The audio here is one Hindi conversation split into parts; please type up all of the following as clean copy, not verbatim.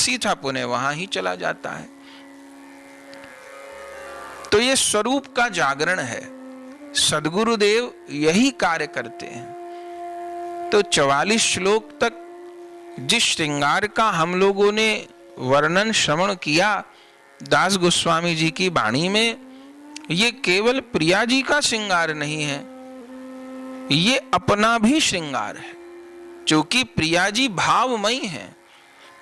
सी था पुनः वहां ही चला जाता है। तो ये स्वरूप का जागरण है, सद्गुरुदेव यही कार्य करते हैं। तो 44 श्लोक तक जिस श्रृंगार का हम लोगों ने वर्णन श्रवण किया दास गोस्वामी जी की वाणी में, ये केवल प्रिया जी का श्रृंगार नहीं है, ये अपना भी श्रृंगार है। क्योंकि प्रिया जी भावमयी है,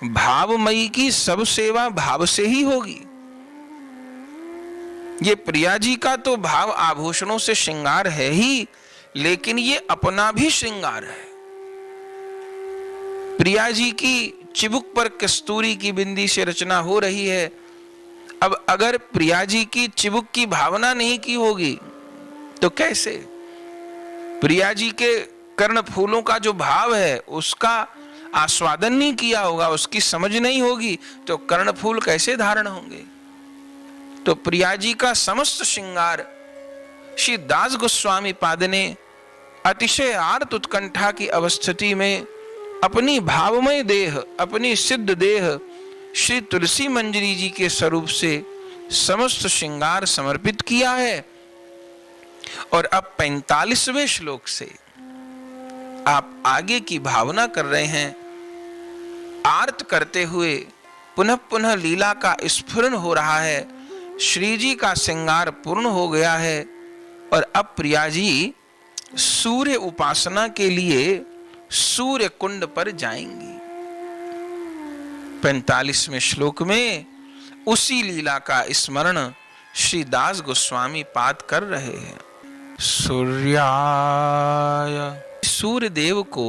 भावमयी की सब सेवा भाव से ही होगी। ये प्रिया जी का तो भाव आभूषणों से श्रृंगार है ही, लेकिन ये अपना भी श्रृंगार है। प्रिया जी की चिबुक पर कस्तूरी की बिंदी से रचना हो रही है। अब अगर प्रिया जी की चिबुक की भावना नहीं की होगी तो कैसे? प्रिया जी के कर्ण फूलों का जो भाव है उसका आस्वादन नहीं किया होगा, उसकी समझ नहीं होगी, तो कर्ण फूल कैसे धारण होंगे? तो प्रिया जी का समस्त श्रृंगार श्री दास गोस्वामी पाद ने अतिशय आर्त उत्कंठा की अवस्थिति में अपनी भावमय देह, अपनी सिद्ध देह श्री तुलसी मंजरी जी के स्वरूप से समस्त श्रृंगार समर्पित किया है। और अब 45वें श्लोक से आप आगे की भावना कर रहे हैं। आर्त करते हुए पुनः पुनः लीला का स्फुरन हो रहा है, श्री जी का श्रृंगार पूर्ण हो गया है। और अब प्रिया जी सूर्य उपासना के लिए सूर्य कुंड पर जाएंगी। 45वें श्लोक में उसी लीला का स्मरण श्री दास गोस्वामी पाद कर रहे हैं। सूर्याय, सूर्य देव को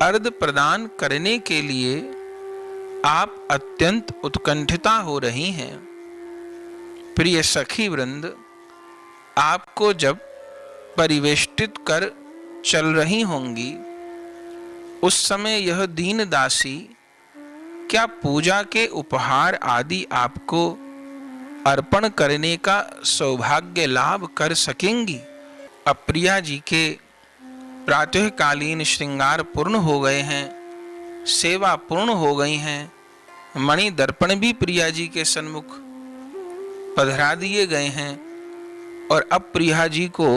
अर्घ प्रदान करने के लिए आप अत्यंत उत्कंठिता हो रही हैं। प्रिय सखी वृंद, आपको जब परिवेष्टित कर चल रही होंगी उस समय यह दीन दासी क्या पूजा के उपहार आदि आपको अर्पण करने का सौभाग्य लाभ कर सकेंगी? अब प्रिया जी के प्रातःकालीन श्रृंगार पूर्ण हो गए हैं, सेवा पूर्ण हो गई हैं, मणि दर्पण भी प्रिया जी के सन्मुख पधरा दिए गए हैं। और अब प्रिया जी को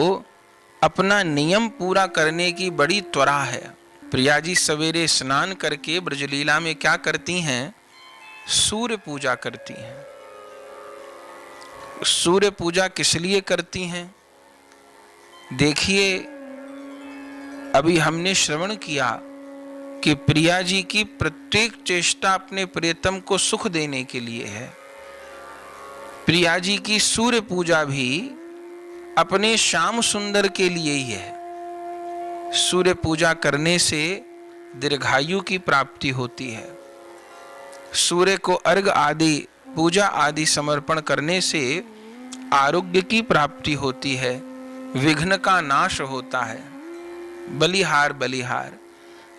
अपना नियम पूरा करने की बड़ी त्वरा है। प्रिया जी सवेरे स्नान करके ब्रजलीला में क्या करती हैं? सूर्य पूजा करती हैं। सूर्य पूजा किस लिए करती हैं? देखिए, अभी हमने श्रवण किया कि प्रिया जी की प्रत्येक चेष्टा अपने प्रियतम को सुख देने के लिए है। प्रिया जी की सूर्य पूजा भी अपने श्याम सुंदर के लिए ही है। सूर्य पूजा करने से दीर्घायु की प्राप्ति होती है। सूर्य को अर्घ आदि पूजा आदि समर्पण करने से आरोग्य की प्राप्ति होती है, विघ्न का नाश होता है। बलिहार बलिहार,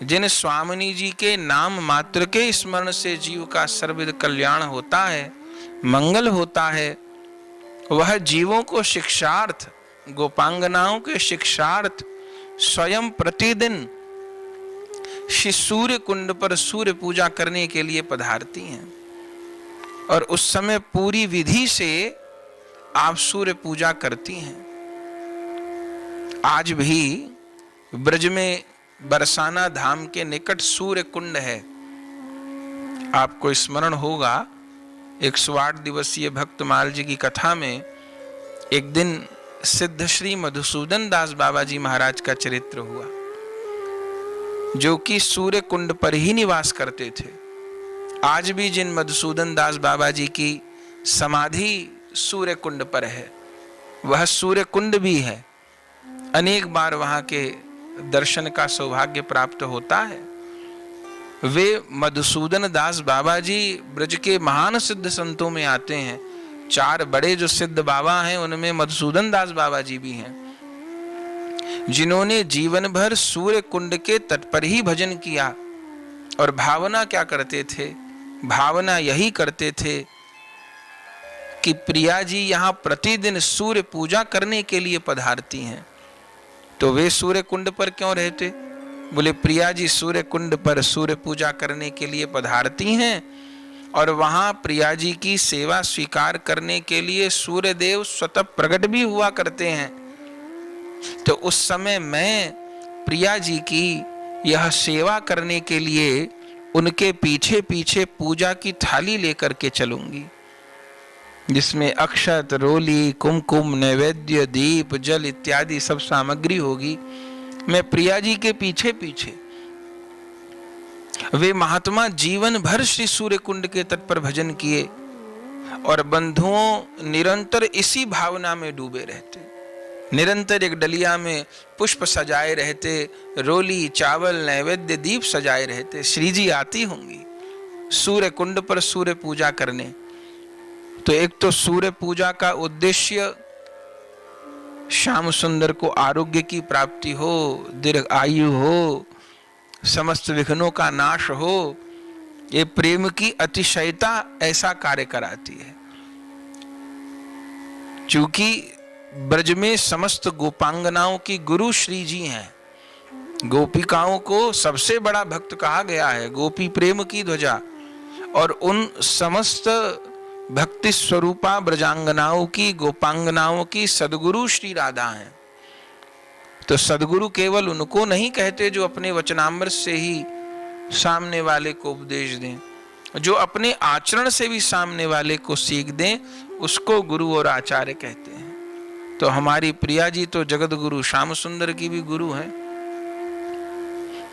जिन स्वामिनी जी के नाम मात्र के स्मरण से जीव का सर्वविध कल्याण होता है, मंगल होता है, वह जीवों को शिक्षार्थ, गोपांगनाओं के शिक्षार्थ स्वयं प्रतिदिन श्री सूर्य कुंड पर सूर्य पूजा करने के लिए पधारती हैं। और उस समय पूरी विधि से आप सूर्य पूजा करती हैं। आज भी ब्रज में बरसाना धाम के निकट सूर्य कुंड है। आपको स्मरण होगा 108 दिवसीय भक्तमाल जी की कथा में एक दिन सिद्ध श्री मधुसूदन दास बाबा जी महाराज का चरित्र हुआ, जो कि सूर्य कुंड पर ही निवास करते थे। आज भी जिन मधुसूदन दास बाबा जी की समाधि सूर्य कुंड पर है, वह सूर्य कुंड भी है। अनेक बार वहां के दर्शन का सौभाग्य प्राप्त होता है। वे मधुसूदन दास बाबा जी ब्रज के महान सिद्ध संतों में आते हैं। 4 बड़े जो सिद्ध बाबा हैं उनमें मधुसूदन दास बाबा जी भी हैं, जिन्होंने जीवन भर सूर्य कुंड के तट पर ही भजन किया। और भावना क्या करते थे? भावना यही करते थे कि प्रिया जी यहाँ प्रतिदिन सूर्य पूजा करने के लिए पधारती हैं, तो वे सूर्य कुंड पर क्यों रहते? बोले प्रिया जी सूर्य कुंड पर सूर्य पूजा करने के लिए पधारती हैं और वहां प्रिया जी की सेवा स्वीकार करने के लिए सूर्य देव स्वतः प्रकट भी हुआ करते हैं। तो उस समय मैं प्रिया जी की यह सेवा करने के लिए उनके पीछे पीछे पूजा की थाली लेकर के चलूंगी, जिसमें अक्षत, रोली, कुमकुम, नैवेद्य, दीप, जल इत्यादि सब सामग्री होगी। मैं प्रिया जी के पीछे पीछे, वे महात्मा जीवन भर श्री सूर्य कुंड के तट पर भजन किए और बंधुओं निरंतर इसी भावना में डूबे रहते, निरंतर एक डलिया में पुष्प सजाए रहते, रोली, चावल, नैवेद्य, दीप सजाए रहते। श्री जी आती होंगी सूर्य कुंड पर सूर्य पूजा करने। तो एक तो सूर्य पूजा का उद्देश्य श्याम सुंदर को आरोग्य की प्राप्ति हो, दीर्घ आयु हो, समस्त विघ्नों का नाश हो, ये प्रेम की अतिशयता ऐसा कार्य कराती है। चूंकि ब्रज में समस्त गोपांगनाओं की गुरु श्री जी हैं, गोपिकाओं को सबसे बड़ा भक्त कहा गया है, गोपी प्रेम की ध्वजा, और उन समस्त भक्ति स्वरूपा ब्रजांगनाओं की, गोपांगनाओं की सदगुरु श्री राधा हैं। तो सदगुरु केवल उनको नहीं कहते जो अपने वचनामृत से ही सामने वाले को उपदेश दें, जो अपने आचरण से भी सामने वाले को सीख दें, उसको गुरु और आचार्य कहते हैं। तो हमारी प्रिया जी तो जगत गुरु श्याम सुंदर की भी गुरु हैं,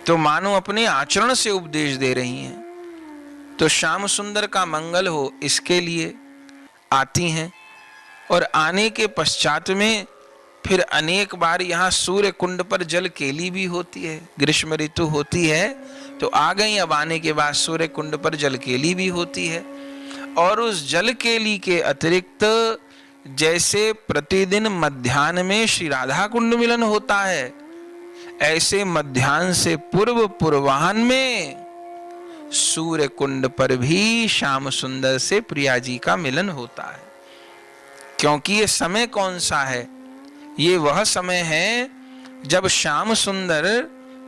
तो मानो अपने आचरण से उपदेश दे रही हैं। तो श्याम सुंदर का मंगल हो इसके लिए आती हैं, और आने के पश्चात में फिर अनेक बार यहाँ सूर्य कुंड पर जल केली भी होती है। ग्रीष्म ऋतु होती है तो आ गई, अब आने के बाद सूर्य कुंड पर जल केली भी होती है। और उस जल केली के अतिरिक्त जैसे प्रतिदिन मध्याह्न में श्री राधा कुंड मिलन होता है, ऐसे मध्याह्न से पूर्व पूर्वाह्न में सूर्य कुंड पर भी श्याम सुंदर से प्रिया जी का मिलन होता है। क्योंकि ये समय कौन सा है? ये वह समय है जब श्याम सुंदर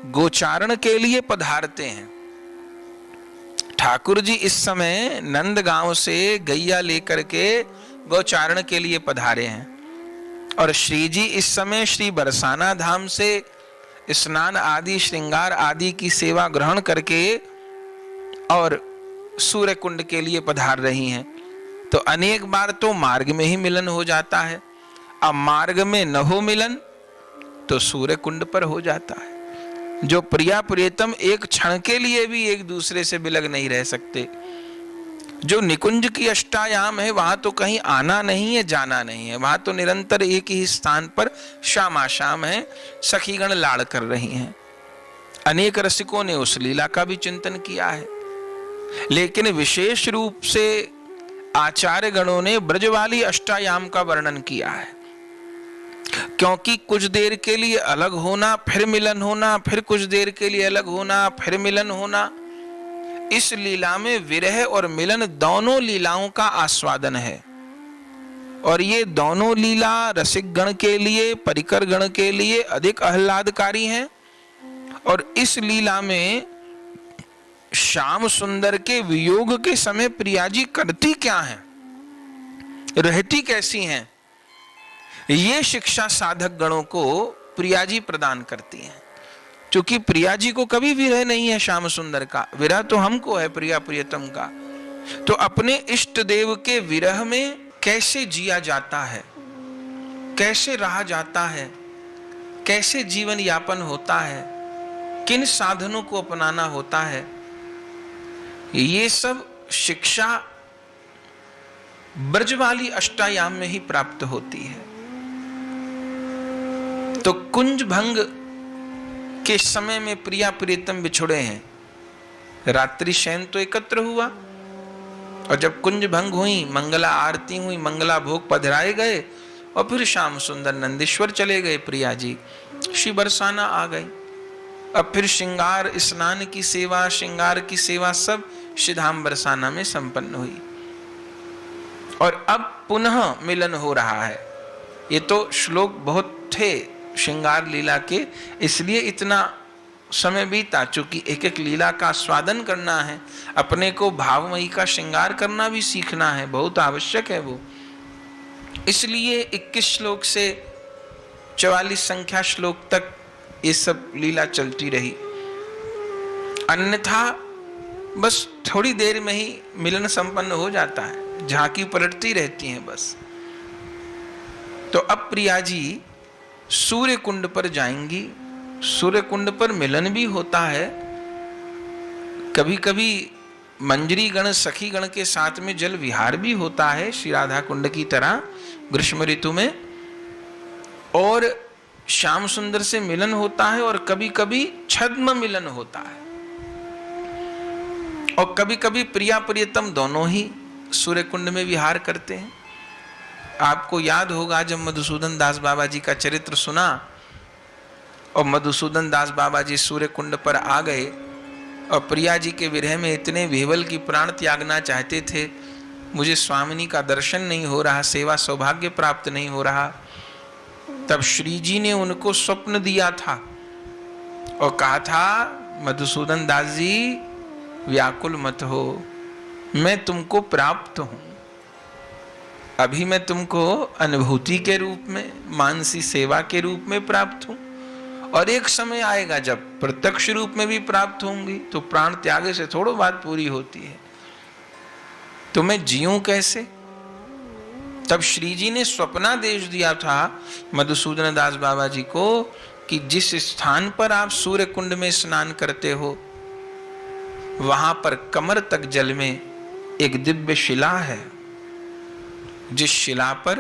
गोचारण के लिए पधारते हैं। ठाकुर जी इस समय नंदगांव से गैया लेकर के गोचारण के लिए पधारे हैं, और श्री जी इस समय श्री बरसाना धाम से स्नान आदि, श्रृंगार आदि की सेवा ग्रहण करके और सूर्य कुंड के लिए पधार रही हैं। तो अनेक बार तो मार्ग में ही मिलन हो जाता है, अब मार्ग में न हो मिलन तो सूर्य कुंड पर हो जाता है। जो प्रिया प्रियतम एक क्षण के लिए भी एक दूसरे से बिलग नहीं रह सकते। जो निकुंज की अष्टायाम है वहां तो कहीं आना नहीं है, जाना नहीं है, वहां तो निरंतर एक ही स्थान पर शामाशाम है, सखीगण लाड़ कर रही हैं। अनेक रसिकों ने उस लीला का भी चिंतन किया है, लेकिन विशेष रूप से आचार्य गणों ने ब्रजवाली अष्टायाम का वर्णन किया है। क्योंकि कुछ देर के लिए अलग होना, फिर मिलन होना, फिर कुछ देर के लिए अलग होना, फिर मिलन होना, इस लीला में विरह और मिलन दोनों लीलाओं का आस्वादन है। और ये दोनों लीला रसिक गण के लिए, परिकर गण के लिए अधिक आह्लादकारी हैं। और इस लीला में श्याम सुंदर के वियोग के समय प्रिया जी करती क्या हैं, रहती कैसी हैं, ये शिक्षा साधक गणों को प्रिया जी प्रदान करती हैं। क्योंकि प्रिया जी को कभी विरह नहीं है श्याम सुंदर का, विरह तो हमको है प्रिया प्रियतम का। तो अपने इष्ट देव के विरह में कैसे जिया जाता है, कैसे रहा जाता है, कैसे जीवन यापन होता है, किन साधनों को अपनाना होता है, ये सब शिक्षा ब्रजवाली अष्टायाम में ही प्राप्त होती है। तो कुंज भंग के समय में प्रिया प्रियतम बिछुड़े हैं, रात्रि शयन तो एकत्र हुआ, और जब कुंज भंग हुई, मंगला आरती हुई, मंगला भोग पधराए गए, और फिर श्याम सुंदर नंदीश्वर चले गए, प्रिया जी श्री बरसाना आ गई। अब फिर श्रृंगार स्नान की सेवा, श्रृंगार की सेवा सब श्रीधाम बरसाना में संपन्न हुई, और अब पुनः मिलन हो रहा है। ये तो श्लोक बहुत थे श्रृंगार लीला के, इसलिए इतना समय बीता, चूंकि एक एक लीला का स्वादन करना है, अपने को भावमयी का श्रृंगार करना भी सीखना है, बहुत आवश्यक है वो। इसलिए 21 श्लोक से 44 संख्या श्लोक तक ये सब लीला चलती रही। अन्यथा बस थोड़ी देर में ही मिलन संपन्न हो जाता है, झांकी पलटती रहती हैं बस। तो अब प्रिया जी सूर्य कुंड पर जाएंगी। सूर्य कुंड पर मिलन भी होता है, कभी कभी मंजरी गण सखी गण के साथ में जल विहार भी होता है, श्री राधा कुंड की तरह ग्रीष्म ऋतु में, और श्याम सुंदर से मिलन होता है, और कभी कभी छद्म मिलन होता है, और कभी कभी प्रिया प्रियतम दोनों ही सूर्य कुंड में विहार करते हैं। आपको याद होगा जब मधुसूदन दास बाबा जी का चरित्र सुना और मधुसूदन दास बाबा जी सूर्य कुंड पर आ गए और प्रिया जी के विरह में इतने विह्वल की प्राण त्यागना चाहते थे, मुझे स्वामिनी का दर्शन नहीं हो रहा, सेवा सौभाग्य प्राप्त नहीं हो रहा। तब श्री जी ने उनको स्वप्न दिया था और कहा था, मधुसूदन दास जी व्याकुल मत हो, मैं तुमको प्राप्त हूं। अभी मैं तुमको अनुभूति के रूप में, मानसी सेवा के रूप में प्राप्त हूं, और एक समय आएगा जब प्रत्यक्ष रूप में भी प्राप्त होंगी, तो प्राण त्यागे से थोड़ी बात पूरी होती है, तो मैं जीऊं कैसे। तब श्री जी ने स्वप्नादेश दिया था मधुसूदन दास बाबा जी को कि जिस स्थान पर आप सूर्य कुंड में स्नान करते हो, वहां पर कमर तक जल में एक दिव्य शिला है, जिस शिला पर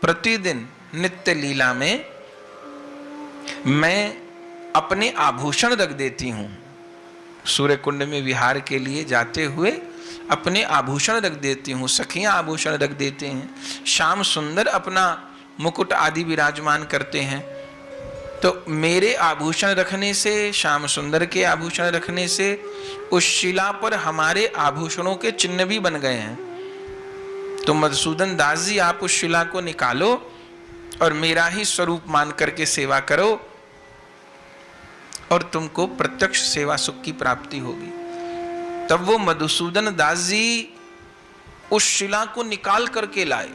प्रतिदिन नित्य लीला में मैं अपने आभूषण रख देती हूं। सूर्य कुंड में विहार के लिए जाते हुए अपने आभूषण रख देती हूं, सखियां आभूषण रख देते हैं, श्याम सुंदर अपना मुकुट आदि विराजमान करते हैं। तो मेरे आभूषण रखने से, श्याम सुंदर के आभूषण रखने से उस शिला पर हमारे आभूषणों के चिन्ह भी बन गए हैं। तो मधुसूदन दास जी आप उस शिला को निकालो और मेरा ही स्वरूप मान करके सेवा करो, और तुमको प्रत्यक्ष सेवा सुख की प्राप्ति होगी। तब वो मधुसूदन दास जी उस शिला को निकाल करके लाए।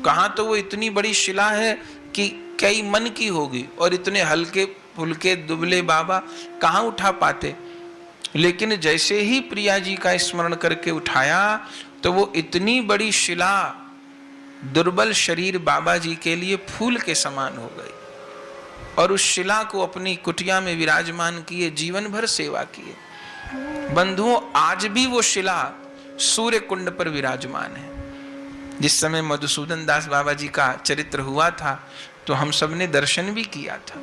कहां तो वो इतनी बड़ी शिला है कि कई मन की होगी, और इतने हल्के फुल्के दुबले बाबा कहां उठा पाते। लेकिन जैसे ही प्रिया जी का स्मरण करके उठाया, तो वो इतनी बड़ी शिला दुर्बल शरीर बाबा जी के लिए फूल के समान हो गई, और उस शिला को अपनी कुटिया में विराजमान किए, जीवन भर सेवा किए। बंधुओं, आज भी वो शिला सूर्य कुंड पर विराजमान है। जिस समय मधुसूदन दास बाबा जी का चरित्र हुआ था, तो हम सब ने दर्शन भी किया था।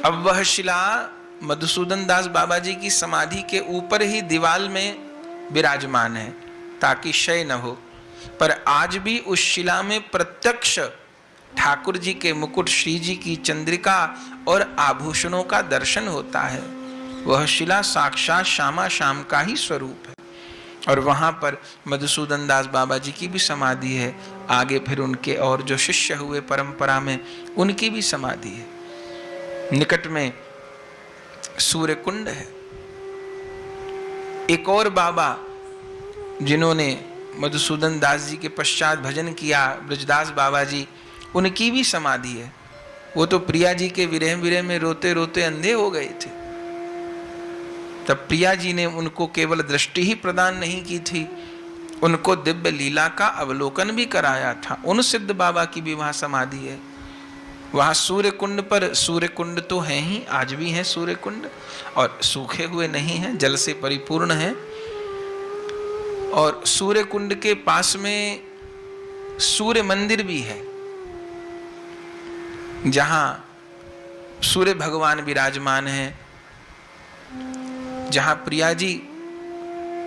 अब वह शिला मधुसूदन दास बाबा जी की समाधि के ऊपर ही दीवाल में विराजमान है, ताकि क्षय न हो। पर आज भी उस शिला में प्रत्यक्ष ठाकुर जी के मुकुट, श्री जी की चंद्रिका और आभूषणों का दर्शन होता है। वह शिला साक्षात श्यामा श्याम का ही स्वरूप है, और वहां पर मधुसूदन दास बाबा जी की भी समाधि है। आगे फिर उनके और जो शिष्य हुए परंपरा में, उनकी भी समाधि है। निकट में सूर्य कुंड है। एक और बाबा जिन्होंने मधुसूदन दास जी के पश्चात भजन किया, ब्रजदास बाबा जी, उनकी भी समाधि है। वो तो प्रिया जी के विरह में रोते रोते अंधे हो गए थे। तब प्रिया जी ने उनको केवल दृष्टि ही प्रदान नहीं की थी, उनको दिव्य लीला का अवलोकन भी कराया था। उन सिद्ध बाबा की भी वहां समाधि है। वहां सूर्य कुंड पर, सूर्य कुंड तो है ही, आज भी है सूर्य कुंड, और सूखे हुए नहीं है, जल से परिपूर्ण है। और सूर्य कुंड के पास में सूर्य मंदिर भी है, जहां सूर्य भगवान विराजमान है, जहां प्रिया जी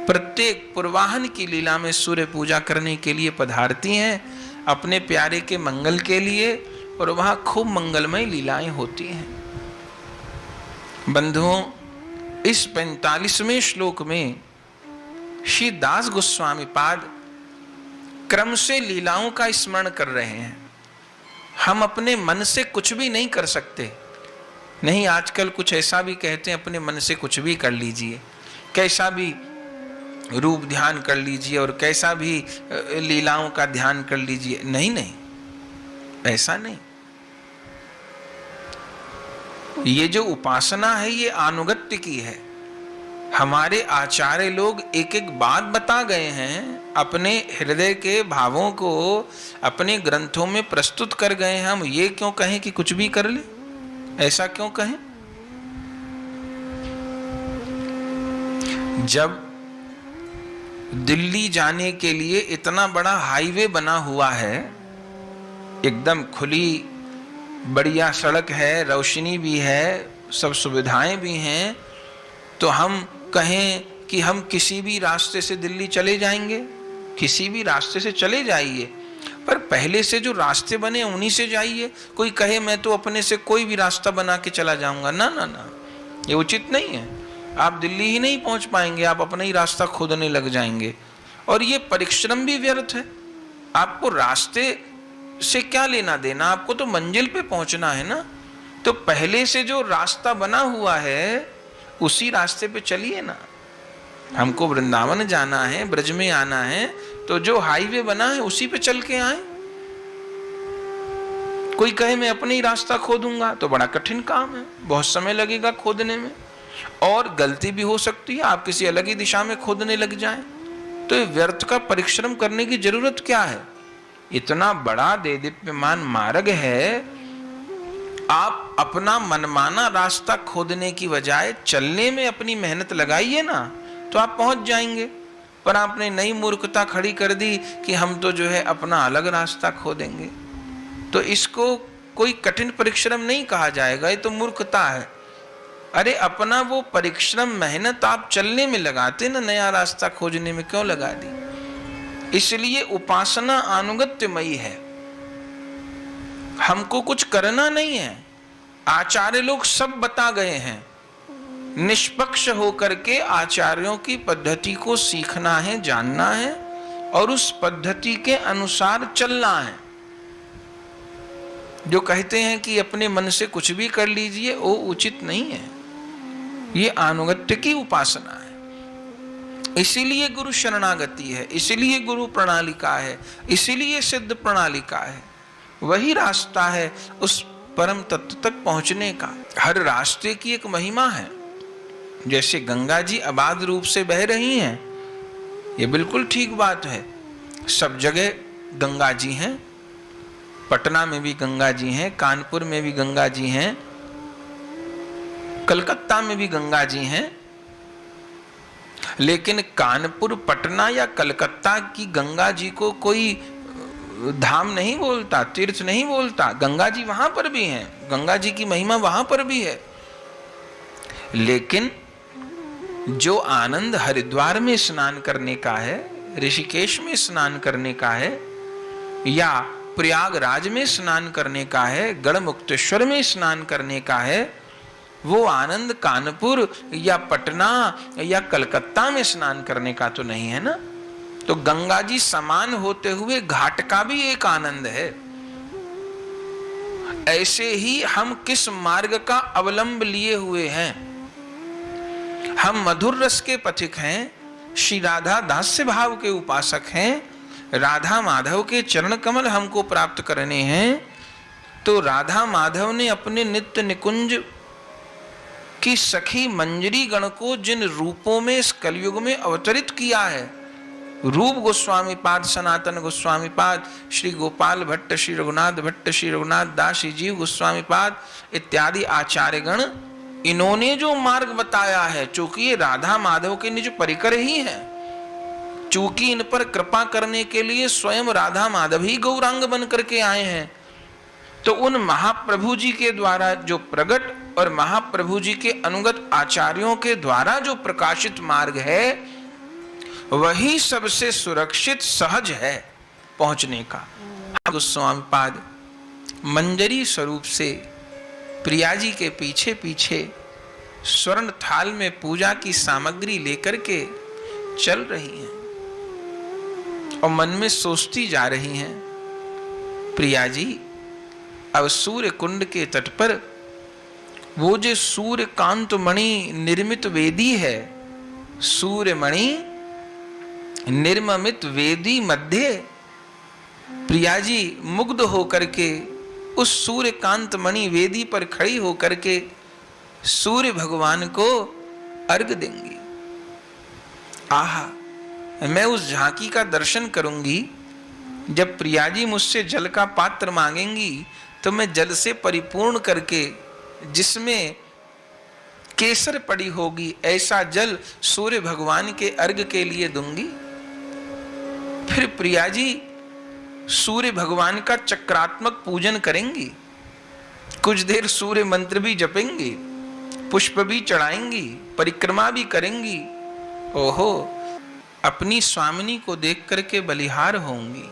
प्रत्येक पूर्वाहन की लीला में सूर्य पूजा करने के लिए पधारती हैं, अपने प्यारे के मंगल के लिए, और वहां खूब मंगलमय लीलाएं होती हैं। बंधुओं, इस 45वें श्लोक में श्री दास गोस्वामी पाद क्रम से लीलाओं का स्मरण कर रहे हैं। हम अपने मन से कुछ भी नहीं कर सकते, नहीं, आजकल कुछ ऐसा भी कहते हैं, अपने मन से कुछ भी कर लीजिए, कैसा भी रूप ध्यान कर लीजिए और कैसा भी लीलाओं का ध्यान कर लीजिए। नहीं नहीं, ऐसा नहीं। ये जो उपासना है ये अनुगत्य की है। हमारे आचार्य लोग एक एक बात बता गए हैं, अपने हृदय के भावों को अपने ग्रंथों में प्रस्तुत कर गए हैं। हम ये क्यों कहें कि कुछ भी कर ले? ऐसा क्यों कहें? जब दिल्ली जाने के लिए इतना बड़ा हाईवे बना हुआ है, एकदम खुली बढ़िया सड़क है, रोशनी भी है, सब सुविधाएं भी हैं, तो हम कहें कि हम किसी भी रास्ते से दिल्ली चले जाएंगे? किसी भी रास्ते से चले जाइए, पर पहले से जो रास्ते बने उन्हीं से जाइए। कोई कहे मैं तो अपने से कोई भी रास्ता बना के चला जाऊंगा, ना ना ना, ये उचित नहीं है। आप दिल्ली ही नहीं पहुंच पाएंगे, आप अपना ही रास्ता खोदने लग जाएंगे, और ये परिश्रम भी व्यर्थ है। आपको रास्ते से क्या लेना देना, आपको तो मंजिल पे पहुंचना है ना। तो पहले से जो रास्ता बना हुआ है उसी रास्ते पे चलिए ना। हमको वृंदावन जाना है, ब्रज में आना है, तो जो हाईवे बना है उसी पे चल के आए। कोई कहे मैं अपने ही रास्ता खोदूंगा, तो बड़ा कठिन काम है, बहुत समय लगेगा खोदने में, और गलती भी हो सकती है, आप किसी अलग ही दिशा में खोदने लग जाएं। तो व्यर्थ का परिश्रम करने की जरूरत क्या है? इतना बड़ा देदीप्यमान मार्ग है, आप अपना मनमाना रास्ता खोदने की बजाय चलने में अपनी मेहनत लगाइए ना, तो आप पहुंच जाएंगे। पर आपने नई मूर्खता खड़ी कर दी कि हम तो जो है अपना अलग रास्ता खोदेंगे, तो इसको कोई कठिन परिश्रम नहीं कहा जाएगा, ये तो मूर्खता है। अरे अपना वो परिश्रम मेहनत आप चलने में लगाते ना, नया रास्ता खोजने में क्यों लगा दी? इसलिए उपासना अनुगत्यमयी है, हमको कुछ करना नहीं है। आचार्य लोग सब बता गए हैं, निष्पक्ष होकर के आचार्यों की पद्धति को सीखना है, जानना है, और उस पद्धति के अनुसार चलना है। जो कहते हैं कि अपने मन से कुछ भी कर लीजिए, वो उचित नहीं है। ये अनुगत्य की उपासना है। इसीलिए गुरु शरणागति है, इसीलिए गुरु प्रणालिका है, इसीलिए सिद्ध प्रणालिका है। वही रास्ता है उस परम तत्व तक पहुंचने का। हर रास्ते की एक महिमा है। जैसे गंगा जी अबाध रूप से बह रही हैं, ये बिल्कुल ठीक बात है। सब जगह गंगा जी हैं, पटना में भी गंगा जी हैं, कानपुर में भी गंगा जी हैं, कलकत्ता में भी गंगा जी हैं। लेकिन कानपुर, पटना या कलकत्ता की गंगा जी को कोई धाम नहीं बोलता, तीर्थ नहीं बोलता। गंगा जी वहां पर भी हैं, गंगा जी की महिमा वहां पर भी है। लेकिन जो आनंद हरिद्वार में स्नान करने का है, ऋषिकेश में स्नान करने का है, या प्रयागराज में स्नान करने का है, गढ़मुक्तेश्वर में स्नान करने का है, वो आनंद कानपुर या पटना या कलकत्ता में स्नान करने का तो नहीं है ना। तो गंगा जी समान होते हुए घाट का भी एक आनंद है। ऐसे ही हम किस मार्ग का अवलंब लिए हुए हैं? हम मधुर रस के पथिक हैं, श्री राधा दास्य भाव के उपासक हैं, राधा माधव के चरण कमल हमको प्राप्त करने हैं। तो राधा माधव ने अपने नित्य निकुंज की सखी मंजरी गण को जिन रूपों में इस कलयुग में अवतरित किया है, रूप गोस्वामी पाद, सनातन गोस्वामी पाद, श्री गोपाल भट्ट, श्री रघुनाथ भट्ट, श्री रघुनाथ दास, श्री जीव गोस्वामी पाद इत्यादि आचार्य गण, इन्होंने जो मार्ग बताया है, चूंकि ये राधा माधव के निज परिकर ही हैं, चूंकि इन पर कृपा करने के लिए स्वयं राधा माधव ही गौरांग बन करके आए हैं, तो उन महाप्रभु जी के द्वारा जो प्रकट और महाप्रभु जी के अनुगत आचार्यों के द्वारा जो प्रकाशित मार्ग है, वही सबसे सुरक्षित सहज है पहुंचने का। गोस्वामी पाद मंजरी स्वरूप से प्रिया जी के पीछे पीछे स्वर्ण थाल में पूजा की सामग्री लेकर के चल रही हैं और मन में सोचती जा रही हैं, प्रिया जी अब सूर्य कुंड के तट पर वो जो सूर्य कांत मणि निर्मित वेदी है, सूर्य मणि निर्मित वेदी मध्य प्रिया जी मुग्ध होकर के उस सूर्य कांत मणि वेदी पर खड़ी होकर के सूर्य भगवान को अर्घ देंगी। आहा, मैं उस झांकी का दर्शन करूंगी। जब प्रिया जी मुझसे जल का पात्र मांगेंगी तो मैं जल से परिपूर्ण करके, जिसमें केसर पड़ी होगी, ऐसा जल सूर्य भगवान के अर्घ के लिए दूंगी। फिर प्रिया जी सूर्य भगवान का चक्रात्मक पूजन करेंगी, कुछ देर सूर्य मंत्र भी जपेंगी, पुष्प भी चढ़ाएंगी, परिक्रमा भी करेंगी। ओहो, अपनी स्वामिनी को देख करके बलिहार होंगी।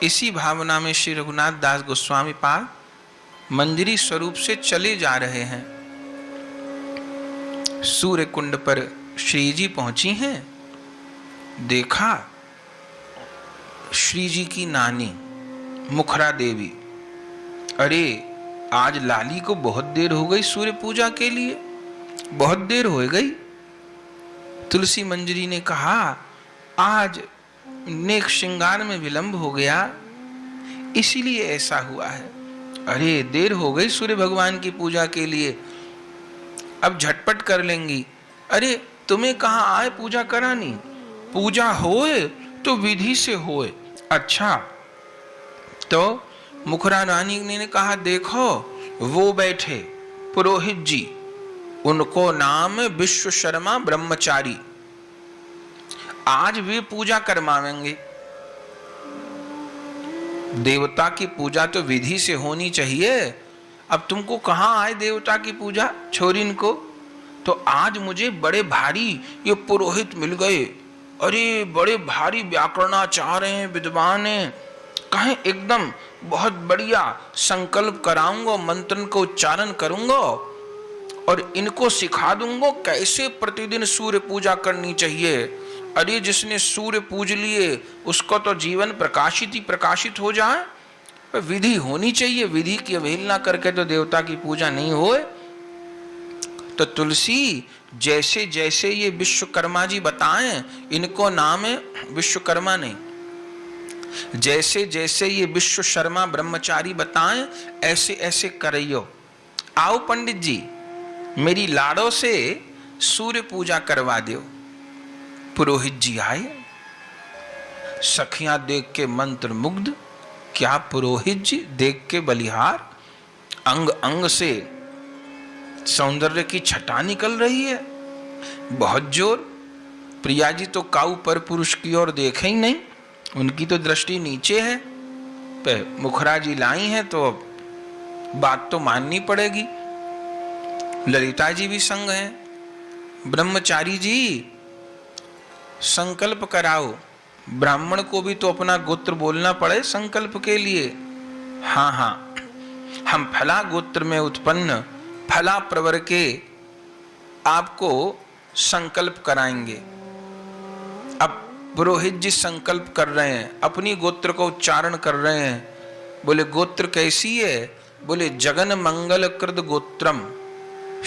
इसी भावना में श्री रघुनाथ दास गोस्वामी पाद मंजरी स्वरूप से चले जा रहे हैं। सूर्य कुंड पर श्री जी पहुंची हैं। देखा श्री जी की नानी मुखरा देवी, अरे आज लाली को बहुत देर हो गई सूर्य पूजा के लिए, बहुत देर हो गई। तुलसी मंजरी ने कहा आज नेक श्रृंगार में विलंब हो गया, इसीलिए ऐसा हुआ है। अरे देर हो गई सूर्य भगवान की पूजा के लिए, अब झटपट कर लेंगी। अरे तुम्हें कहाँ आए पूजा करानी, पूजा होए तो विधि से होए। अच्छा, तो मुखरा रानी ने कहा देखो वो बैठे पुरोहित जी, उनको नाम विश्व शर्मा ब्रह्मचारी, आज वे पूजा करवाएंगे। देवता की पूजा तो विधि से होनी चाहिए, अब तुमको कहां आए देवता की पूजा छोरीन को। तो आज मुझे बड़े भारी ये पुरोहित मिल गए, अरे बड़े भारी व्याकरणाचार्य हैं, विद्वान हैं, कहें एकदम बहुत बढ़िया संकल्प कराऊंगा, मंत्र को उच्चारण करूंगा और इनको सिखा दूंगा कैसे प्रतिदिन सूर्य पूजा करनी चाहिए। अरे जिसने सूर्य पूज लिए उसको तो जीवन प्रकाशित ही प्रकाशित हो जाए, पर विधि होनी चाहिए, विधि की अवहेलना करके तो देवता की पूजा नहीं होए। तो तुलसी जैसे जैसे ये विश्वकर्मा जी बताएं, इनको नाम है विश्वकर्मा नहीं, जैसे जैसे ये विश्व शर्मा ब्रह्मचारी बताएं ऐसे ऐसे करियो। आओ पंडित जी मेरी लाड़ों से सूर्य पूजा करवा दो। पुरोहित जी आए, सखियां देख के मंत्र मुग्ध, क्या पुरोहित जी, देख के बलिहार, अंग अंग से सौंदर्य की छटा निकल रही है, बहुत जोर। प्रिया जी तो काऊ पर पुरुष की ओर देखे ही नहीं, उनकी तो दृष्टि नीचे है। पर मुखरा जी लाई हैं तो बात तो माननी पड़ेगी। ललिता जी भी संग हैं। ब्रह्मचारी जी संकल्प कराओ, ब्राह्मण को भी तो अपना गोत्र बोलना पड़े संकल्प के लिए। हाँ हाँ, हम फला गोत्र में उत्पन्न फला प्रवर के आपको संकल्प कराएंगे। अब पुरोहित जी संकल्प कर रहे हैं, अपनी गोत्र को उच्चारण कर रहे हैं। बोले गोत्र कैसी है? बोले जगन मंगल कृत गोत्रम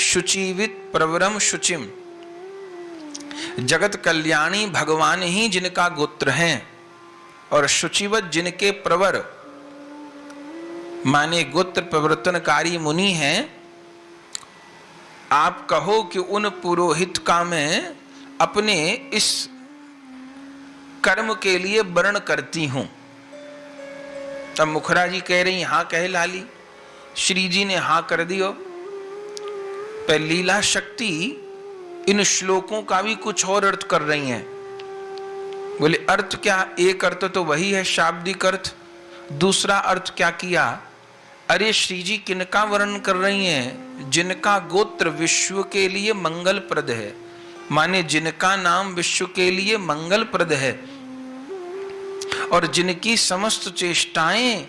शुचिवित प्रवरम शुचिम। जगत कल्याणी भगवान ही जिनका गोत्र है और शुचिवत जिनके प्रवर माने गोत्र प्रवर्तनकारी मुनि हैं। आप कहो कि उन पुरोहित का मैं अपने इस कर्म के लिए वर्ण करती हूं। तब मुखरा जी कह रही हां कह लाली। श्री जी ने हां कर दियो। पर लीला शक्ति इन श्लोकों का भी कुछ और अर्थ कर रही हैं। बोले अर्थ क्या? एक अर्थ तो वही है शाब्दिक अर्थ, दूसरा अर्थ क्या किया? अरे श्री जी किनका वर्णन कर रही हैं? जिनका गोत्र विश्व के लिए मंगलप्रद है, माने जिनका नाम विश्व के लिए मंगलप्रद है और जिनकी समस्त चेष्टाएं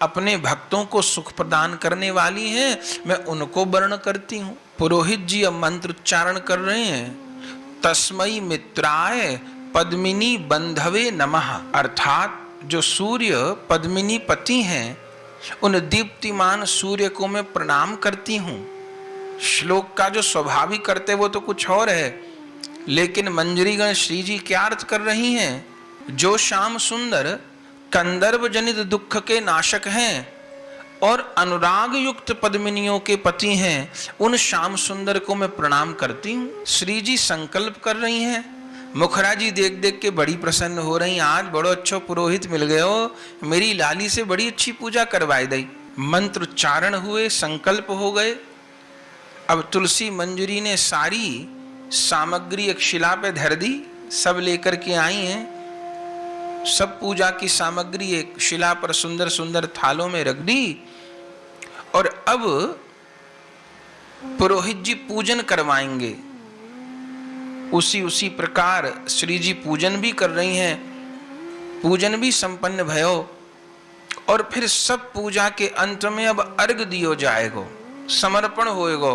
अपने भक्तों को सुख प्रदान करने वाली हैं, मैं उनको वर्ण करती हूं। पुरोहित जी अब मंत्र उच्चारण कर रहे हैं। तस्मै मित्राय पद्मिनी बंधवे नमः। अर्थात जो सूर्य पद्मिनी पति हैं उन दीप्तिमान सूर्य को मैं प्रणाम करती हूं। श्लोक का जो स्वाभाविक करते वो तो कुछ और है, लेकिन मंजरीगण श्री जी क्या अर्थ कर रही हैं? जो श्याम सुंदर कंदर्प जनित दुख के नाशक हैं और अनुराग युक्त पद्मिनियों के पति हैं, उन श्याम सुंदर को मैं प्रणाम करती हूँ। श्री जी संकल्प कर रही हैं। मुखरा जी देख देख के बड़ी प्रसन्न हो रही, आज बड़ो अच्छो पुरोहित मिल गए हो, मेरी लाली से बड़ी अच्छी पूजा करवाई दई। मंत्र उच्चारण हुए, संकल्प हो गए। अब तुलसी मंजरी ने सारी सामग्री एक शिला पे धर दी, सब लेकर के आई हैं। सब पूजा की सामग्री एक शिला पर सुंदर सुंदर थालों में रख दी और अब पुरोहित जी पूजन करवाएंगे। उसी प्रकार श्री जी पूजन भी कर रही हैं। पूजन भी संपन्न भयो और फिर सब पूजा के अंत में अब अर्घ दियो जाएगो, समर्पण होएगो।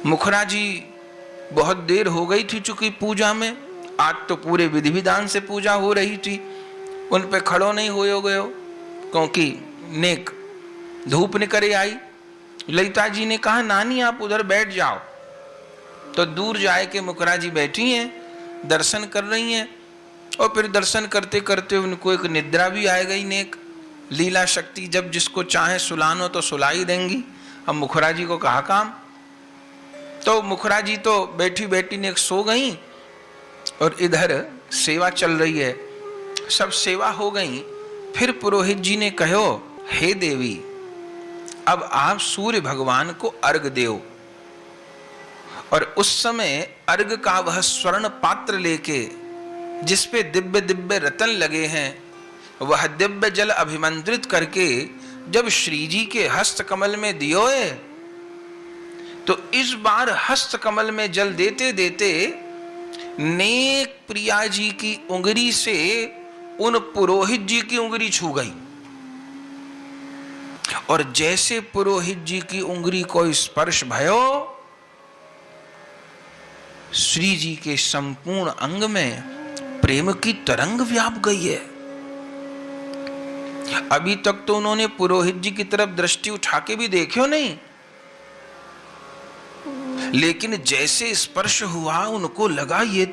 मुखरा जी बहुत देर हो गई थी चूंकि पूजा में, आज तो पूरे विधि विधान से पूजा हो रही थी, उन पे खड़ो नहीं हो गए, क्योंकि नेक धूप निकले आई। ललिता जी ने कहा नानी आप उधर बैठ जाओ, तो दूर जाए के मुखरा जी बैठी हैं, दर्शन कर रही हैं। और फिर दर्शन करते करते उनको एक निद्रा भी आ गई। नेक लीला शक्ति जब जिसको चाहे सुलानो तो सुला ही देंगी। अब मुखरा जी को कहा काम, तो मुखरा जी तो बैठी बैठी नेक सो गई और इधर सेवा चल रही है। सब सेवा हो गई। फिर पुरोहित जी ने कहो हे देवी, अब आप सूर्य भगवान को अर्घ देओ। और उस समय अर्घ का वह स्वर्ण पात्र लेके जिसपे दिव्य दिव्य रतन लगे हैं, वह दिव्य जल अभिमंत्रित करके जब श्री जी के हस्त कमल में दियो है, तो इस बार हस्त कमल में जल देते देते नेक प्रिया जी की उंगली से उन पुरोहित जी की उंगली छू गई। और जैसे पुरोहित जी की उंगली को स्पर्श भयो, श्री जी के संपूर्ण अंग में प्रेम की तरंग व्याप गई है। अभी तक तो उन्होंने पुरोहित जी की तरफ दृष्टि उठा के भी देखो नहीं, लेकिन जैसे स्पर्श हुआ उनको लगा ये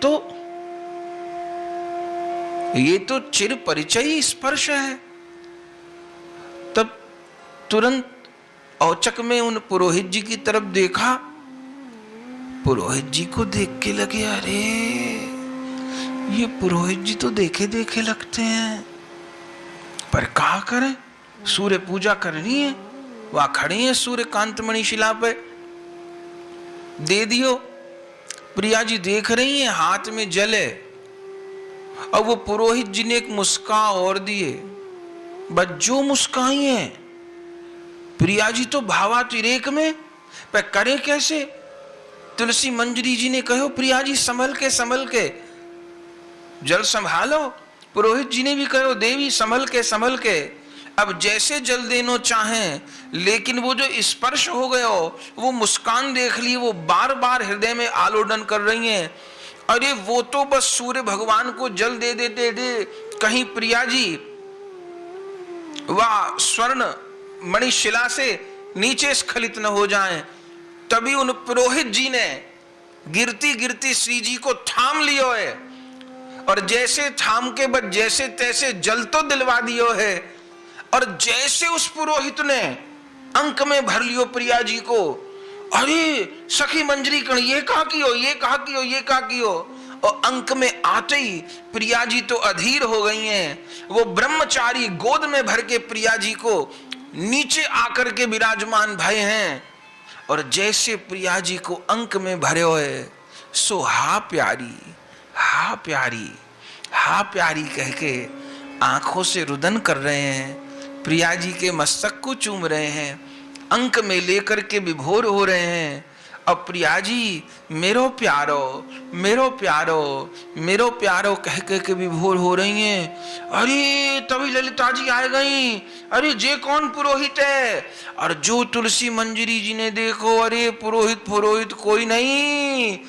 तो चिर परिचयी स्पर्श है। तब तुरंत औचक में उन पुरोहित जी की तरफ देखा। पुरोहित जी को देख के लगे अरे ये पुरोहित जी तो देखे देखे लगते हैं, पर क्या करें, सूर्य पूजा करनी है। वहां खड़ी है सूर्य कांतमणि शिला पे, दे दियो। प्रिया जी देख रही हैं हाथ में जल है, और वो पुरोहित जी ने एक मुस्कान और दिए, बस जो मुस्काई है। प्रिया जी तो भावातिरेक में, पर करे कैसे? तुलसी मंजरी जी ने कहो प्रिया जी संभल के जल संभालो। पुरोहित जी ने भी कहो देवी संभल के। अब जैसे जल देनो चाहें, लेकिन वो जो स्पर्श हो गया, वो मुस्कान देख ली, वो बार बार हृदय में आलोडन कर रही हैं। अरे वो तो बस सूर्य भगवान को जल दे दे कहीं प्रिया जी वह स्वर्ण मणिशिला से नीचे स्खलित न हो जाएं। तभी उन पुरोहित जी ने गिरती गिरती श्री जी को थाम लियो है, और जैसे थाम के बस जैसे तैसे जल तो दिलवा दियो है। और जैसे उस पुरोहित ने अंक में भर लियो प्रिया जी को, अरे सखी मंजरी कण ये कहा कियो। और अंक में आते ही प्रिया जी तो अधीर हो गई हैं। वो ब्रह्मचारी गोद में भर के प्रिया जी को नीचे आकर के विराजमान भय हैं। और जैसे प्रिया जी को अंक में भरे है, सो हा प्यारी कह के आंखों से रुदन कर रहे हैं। प्रिया जी के मस्तक को चूम रहे हैं, अंक में लेकर के विभोर हो रहे हैं। अब प्रिया जी मेरो प्यारो कह के विभोर हो रही हैं। अरे तभी ललिता जी आ गई, अरे जे कौन पुरोहित है? और जो तुलसी मंजरी जी ने देखो, अरे पुरोहित कोई नहीं,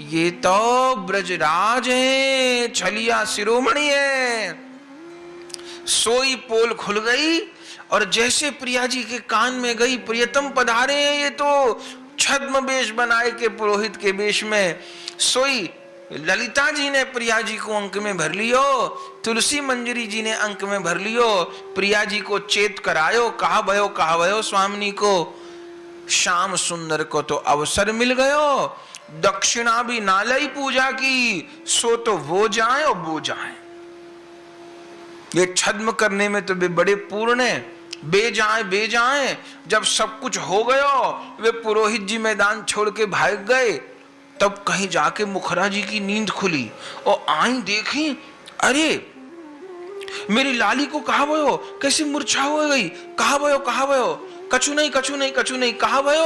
ये तो ब्रजराज है, छलिया शिरोमणि है। सोई पोल खुल गई और जैसे प्रिया जी के कान में गई, प्रियतम पधारे हैं ये तो छद्म वेश बनाए के पुरोहित के वेश में। सोई ललिता जी ने प्रिया जी को अंक में भर लियो, तुलसी मंजरी जी ने अंक में भर लियो, प्रिया जी को चेत करायो, कहा भयो स्वामिनी को। श्याम सुंदर को तो अवसर मिल गयो, दक्षिणा भी नालई पूजा की, सो तो वो जाए और वो जाए। ये छद्म करने में तो वे बड़े पूर्ण है, बे जाए। जब सब कुछ हो गयो, वे पुरोहित जी मैदान छोड़ के भाग गए। तब कहीं जाके मुखरा जी की नींद खुली और आई देखी, अरे मेरी लाली को कहा भयो, कैसी मूर्छा हो गई, कहा भयो, कछु नहीं, कहा भयो।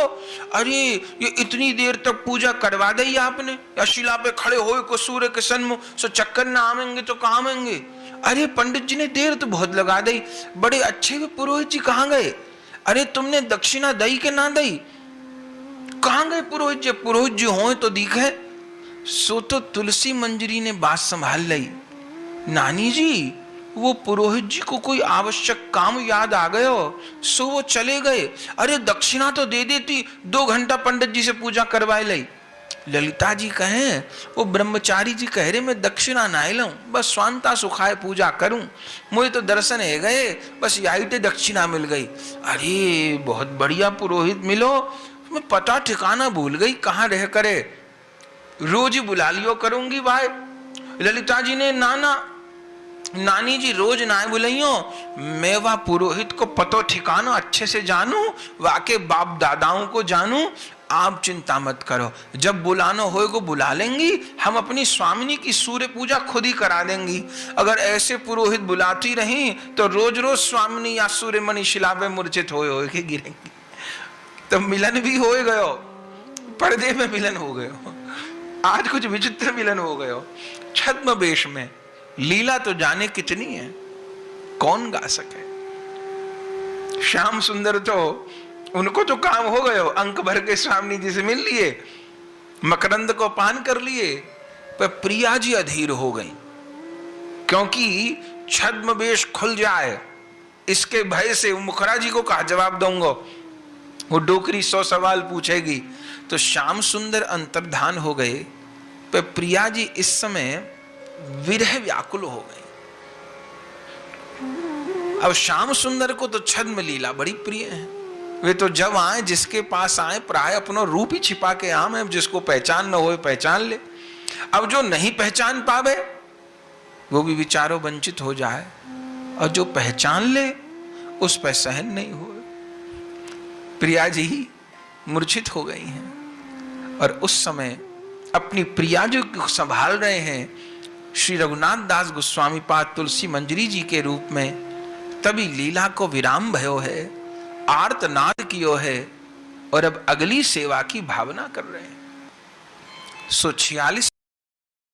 अरे ये इतनी देर तक पूजा करवा दी आपने, या शिला पे खड़े हो को सूर्य के सन्मुख, सो चक्कर ना आवेंगे तो कहाँ आवेंगे। अरे पंडित जी ने देर तो बहुत लगा दी, बड़े अच्छे भी पुरोहित जी कहाँ गए। अरे तुमने दक्षिणा दई के ना दई, कहाँ गए पुरोहित जी। पुरोहित जी हो तो दिखे। सो तो तुलसी मंजरी ने बात संभाल ली, नानी जी वो पुरोहित जी को कोई आवश्यक काम याद आ गयो, सो वो चले गए। अरे दक्षिणा तो दे देती, 2 घंटा पंडित जी से पूजा करवाए ली। ललिता जी कहें, वो ब्रह्मचारी जी कह रहे मैं दक्षिणा ना लूं, बस स्वांता सुखाए पूजा करूं, मुझे तो दर्शन है गए, बस यही ते दक्षिणा मिल गई। अरे बहुत बढ़िया पुरोहित मिलो, मैं पता ठिकाना भूल गई कहाँ रह करे, रोज ही बुला लियो करूंगी भाई। ललिता जी ने नानी जी रोज ना बुलाइयो, मैं वह पुरोहित को पतो ठिकाना अच्छे से जानू, वाके बाप दादाओं को जानू, आप चिंता मत करो, जब बुलाना होएगा बुला लेंगी, हम अपनी स्वामिनी की सूर्य पूजा खुद ही करा देंगी। अगर ऐसे पुरोहित बुलाती रही तो रोज रोज स्वामिनी या सूर्यमणि शिला में मूर्छित होए के गिरेंगी। तो मिलन भी हो गयो, पर्दे में मिलन हो गयो, आज कुछ विचित्र मिलन हो गयो छद्म वेश में। लीला तो जाने कितनी है, कौन गा सके। श्याम सुंदर तो उनको तो काम हो गयो, अंक भर के स्वामी जी से मिल लिए, मकरंद को पान कर लिए, पर प्रिया जी अधीर हो गई, क्योंकि छद्म वेश खुल जाए इसके भय से मुखरा जी को कहा जवाब दूंगा, वो डोकरी 100 सवाल पूछेगी। तो श्याम सुंदर अंतर्धान हो गए, पर प्रिया जी इस समय विरह व्याकुल हो गई। अब श्याम सुंदर को तो छद्म लीला बड़ी प्रिय है, वे तो जब आए जिसके पास आए प्राय अपना रूप ही छिपा के आम है, जिसको पहचान न हो पहचान ले। अब जो नहीं पहचान पावे वो भी विचारों वंचित हो जाए, और जो पहचान ले उस पर सहन नहीं हो। प्रिया जी मूर्छित हो गई हैं, और उस समय अपनी प्रिया जी को संभाल रहे हैं श्री रघुनाथ दास गोस्वामी पाद तुलसी मंजरी जी के रूप में। तभी लीला को विराम भयो है, आर्तनाद कियो है, और अब अगली सेवा की भावना कर रहे हैं। 46